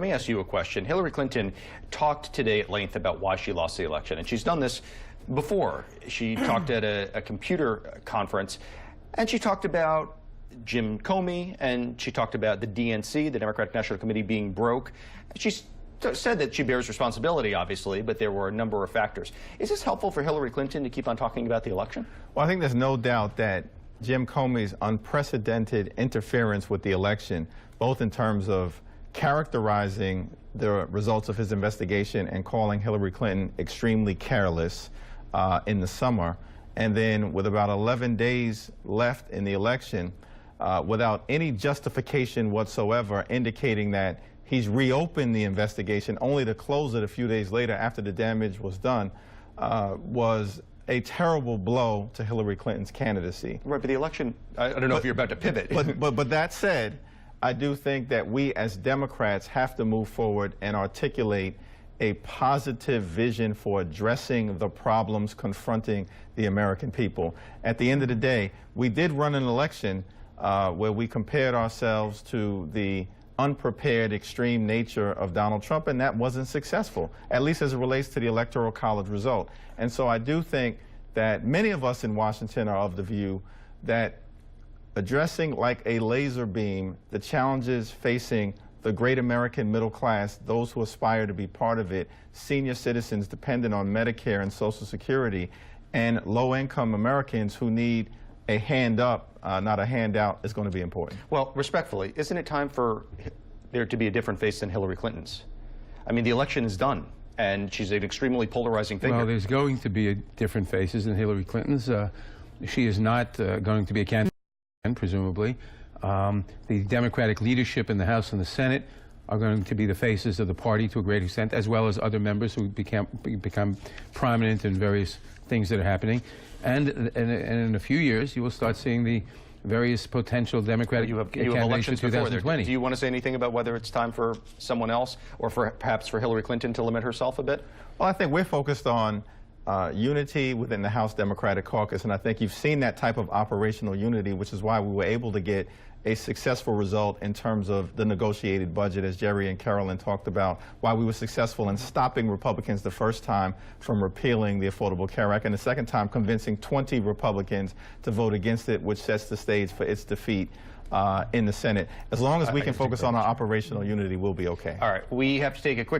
me ask you a question. Hillary Clinton talked today at length about why she lost the election, and she's done this before. She talked at a computer conference, and she talked about Jim Comey, and she talked about the DNC, the Democratic National Committee, being broke. She said that she bears responsibility, obviously, but there were a number of factors. Is this helpful for Hillary Clinton to keep on talking about the election? Well, I think there's no doubt that Jim Comey's unprecedented interference with the election, both in terms of characterizing the results of his investigation and calling Hillary Clinton extremely careless in the summer, and then with about 11 days left in the election, without any justification whatsoever, indicating that he's reopened the investigation only to close it a few days later after the damage was done, was a terrible blow to Hillary Clinton's candidacy. Right, but the election, I don't know if you're about to pivot. But that said, I do think that we as Democrats have to move forward and articulate a positive vision for addressing the problems confronting the American people. At the end of the day, we did run an election where we compared ourselves to the unprepared, extreme nature of Donald Trump, and that wasn't successful, at least as it relates to the Electoral College result. And so I do think that many of us in Washington are of the view that addressing like a laser beam the challenges facing the great American middle class, those who aspire to be part of it, senior citizens dependent on Medicare and Social Security, and low-income Americans who need a hand up, not a handout, is going to be important. Well, respectfully, isn't it time for there to be a different face than Hillary Clinton's? I mean, the election is done, and she's an extremely polarizing figure. Well, there's going to be different faces than Hillary Clinton's. She is not going to be a candidate, presumably. The Democratic leadership in the House and the Senate are going to be the faces of the party to a great extent, as well as other members who become prominent in various things that are happening. And in a few years, you will start seeing the various potential Democratic candidates for 2020. Do you want to say anything about whether it's time for someone else, or perhaps for Hillary Clinton to limit herself a bit? Well, I think we're focused on unity within the House Democratic Caucus, and I think you've seen that type of operational unity, which is why we were able to get a successful result in terms of the negotiated budget, as Jerry and Carolyn talked about, why we were successful in stopping Republicans the first time from repealing the Affordable Care Act, and the second time convincing 20 Republicans to vote against it, which sets the stage for its defeat in the Senate. As long as we can focus on our operational unity, we'll be okay. All right, we have to take a quick